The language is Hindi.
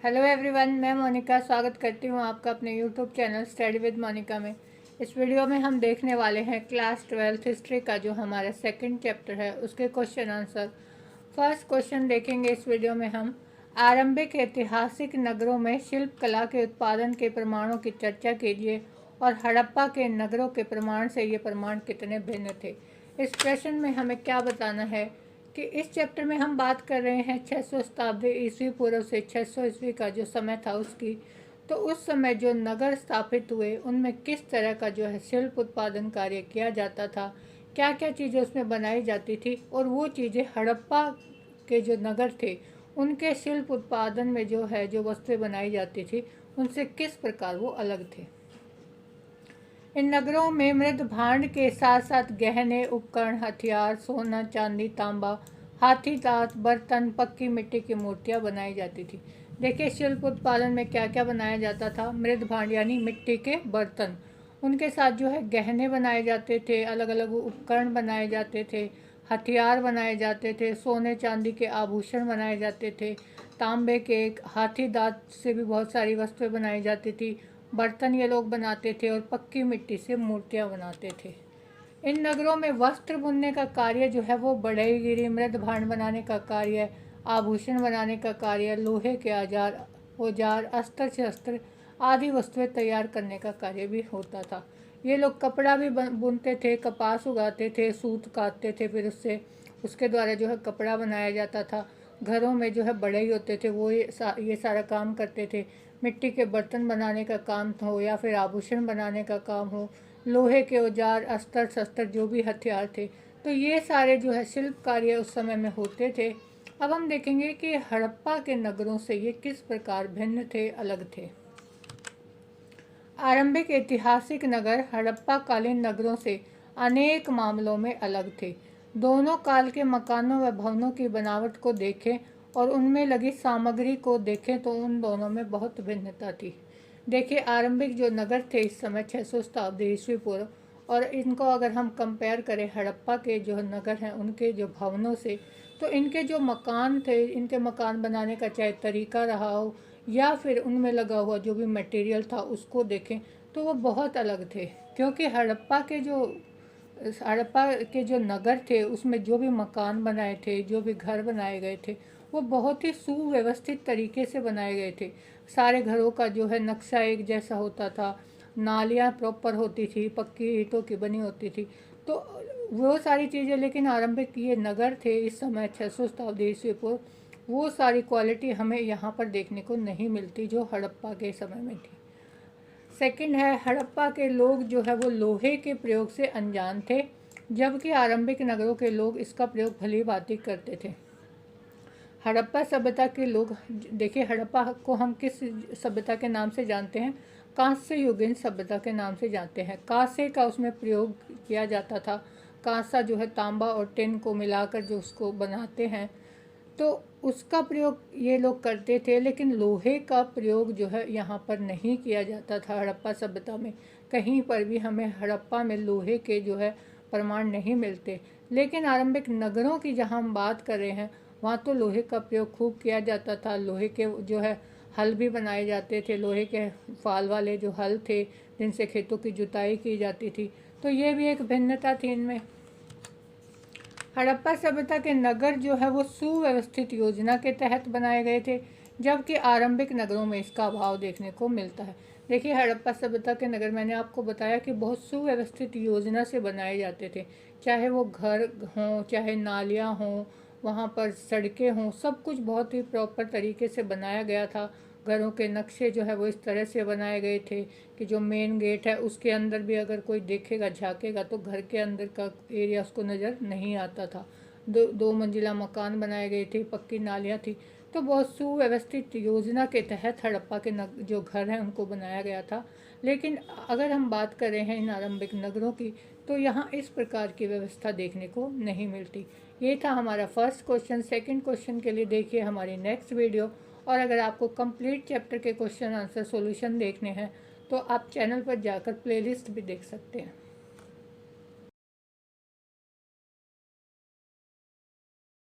हेलो एवरीवन, मैं मोनिका स्वागत करती हूँ आपका अपने YouTube channel study with Monika में। इस वीडियो में हम देखने वाले हैं क्लास 12th हिस्ट्री का जो हमारा सेकंड चैप्टर है उसके क्वेश्चन आंसर। फर्स्ट क्वेश्चन देखेंगे इस वीडियो में हम। आरंभिक ऐतिहासिक नगरों में शिल्प कला के उत्पादन के प्रमाणों की चर्चा कीजिए और हड़प्पा के नगरों के प्रमाण से ये प्रमाण कितने भिन्न थे। इस प्रश्न में हमें क्या बताना है कि इस चैप्टर में हम बात कर रहे हैं 600 शताब्दी ईस्वी पूर्व से 600 ईस्वी का जो समय था उसकी। तो उस समय जो नगर स्थापित हुए उनमें किस तरह का जो है शिल्प उत्पादन कार्य किया जाता था, क्या क्या चीज़ें उसमें बनाई जाती थी और वो चीज़ें हड़प्पा के जो नगर थे उनके शिल्प उत्पादन में जो है जो वस्तुएं बनाई जाती थी उनसे किस प्रकार वो अलग थे। इन नगरों में मृद भांड के साथ साथ गहने, उपकरण, हथियार, सोना, चांदी, तांबा, हाथी दांत, बर्तन, पक्की मिट्टी की मूर्तियां बनाई जाती थी। देखिए शिल्प उत्पादन में क्या क्या बनाया जाता था। मृद भांड यानी मिट्टी के बर्तन, उनके साथ जो है गहने बनाए जाते थे, अलग अलग उपकरण बनाए जाते थे, हथियार बनाए जाते थे, सोने चांदी के आभूषण बनाए जाते थे, तांबे के हाथी दांत से भी बहुत सारी वस्तुएं बनाई जाती थी, बर्तन ये लोग बनाते थे और पक्की मिट्टी से मूर्तियाँ बनाते थे। इन नगरों में वस्त्र बुनने का कार्य जो है वो बढ़ईगिरी, मृद भांड बनाने का कार्य, आभूषण बनाने का कार्य, लोहे के औजार, अस्त्र शस्त्र आदि वस्तुएं तैयार करने का कार्य भी होता था। ये लोग कपड़ा भी बुनते थे, कपास उगाते थे, सूत काटते थे, फिर उसके द्वारा जो है कपड़ा बनाया जाता था। घरों में जो है बढ़ई होते थे वो ये सारा काम करते थे। मिट्टी के बर्तन बनाने का काम हो या फिर आभूषण बनाने का काम हो, लोहे के औजार, अस्त्र शस्त्र जो भी हथियार थे, तो ये सारे जो है शिल्प कार्य उस समय में होते थे। अब हम देखेंगे कि हड़प्पा के नगरों से ये किस प्रकार भिन्न थे, अलग थे। आरंभिक ऐतिहासिक नगर हड़प्पा कालीन नगरों से अनेक मामलों में अलग थे। दोनों काल के मकानों व भवनों की बनावट को देखें और उनमें लगी सामग्री को देखें तो उन दोनों में बहुत भिन्नता थी। देखिए आरंभिक जो नगर थे इस समय 600 शताब्दी ईस्वी पूर्व, और इनको अगर हम कंपेयर करें हड़प्पा के जो नगर हैं उनके जो भवनों से, तो इनके जो मकान थे, इनके मकान बनाने का चाहे तरीका रहा हो या फिर उनमें लगा हुआ जो भी मटेरियल था उसको देखें तो वो बहुत अलग थे। क्योंकि हड़प्पा के जो नगर थे उसमें जो भी मकान बनाए थे, जो भी घर बनाए गए थे, वो बहुत ही सुव्यवस्थित तरीके से बनाए गए थे। सारे घरों का जो है नक्शा एक जैसा होता था, नालियाँ प्रॉपर होती थी, पक्की ईंटों की बनी होती थी, तो वो सारी चीज़ें। लेकिन आरंभिक ये नगर थे इस समय 600 शताब्दी ईस्वी पूर्व, वो सारी क्वालिटी हमें यहाँ पर देखने को नहीं मिलती जो हड़प्पा के समय में थी। सेकंड है, हड़प्पा के लोग जो है वो लोहे के प्रयोग से अनजान थे, जबकि आरंभिक नगरों के लोग इसका प्रयोग भली भांति करते थे। हड़प्पा सभ्यता के लोग, देखिए हड़प्पा को हम किस सभ्यता के नाम से जानते हैं, कांस्य युगीन सभ्यता के नाम से जानते हैं। कांसे का उसमें प्रयोग किया जाता था। कांसा जो है तांबा और टिन को मिलाकर जो उसको बनाते हैं, तो उसका प्रयोग ये लोग करते थे। लेकिन लोहे का प्रयोग जो है यहाँ पर नहीं किया जाता था हड़प्पा सभ्यता में। कहीं पर भी हमें हड़प्पा में लोहे के जो है प्रमाण नहीं मिलते। लेकिन आरंभिक नगरों की जहाँ हम बात कर रहे हैं वहाँ तो लोहे का प्रयोग खूब किया जाता था। लोहे के जो है हल भी बनाए जाते थे, लोहे के फाल वाले जो हल थे जिनसे खेतों की जुताई की जाती थी। तो ये भी एक भिन्नता थी इनमें। हड़प्पा सभ्यता के नगर जो है वो सुव्यवस्थित योजना के तहत बनाए गए थे, जबकि आरंभिक नगरों में इसका अभाव देखने को मिलता है। देखिए हड़प्पा सभ्यता के नगर, मैंने आपको बताया कि बहुत सुव्यवस्थित योजना से बनाए जाते थे। चाहे वो घर हों, चाहे नालियाँ हों, वहाँ पर सड़कें हों, सब कुछ बहुत ही प्रॉपर तरीके से बनाया गया था। घरों के नक्शे जो है वो इस तरह से बनाए गए थे कि जो मेन गेट है उसके अंदर भी अगर कोई देखेगा, झाँकेगा, तो घर के अंदर का एरिया उसको नज़र नहीं आता था। दो मंजिला मकान बनाए गए थे, पक्की नालियाँ थी। तो बहुत सुव्यवस्थित योजना के तहत हड़प्पा के जो घर हैं उनको बनाया गया था। लेकिन अगर हम बात कर रहे हैं इन आरंभिक नगरों की, तो यहाँ इस प्रकार की व्यवस्था देखने को नहीं मिलती। ये था हमारा फर्स्ट क्वेश्चन। सेकंड क्वेश्चन के लिए देखिए हमारी नेक्स्ट वीडियो। और अगर आपको कंप्लीट चैप्टर के क्वेश्चन आंसर सॉल्यूशन देखने हैं तो आप चैनल पर जाकर प्लेलिस्ट भी देख सकते हैं।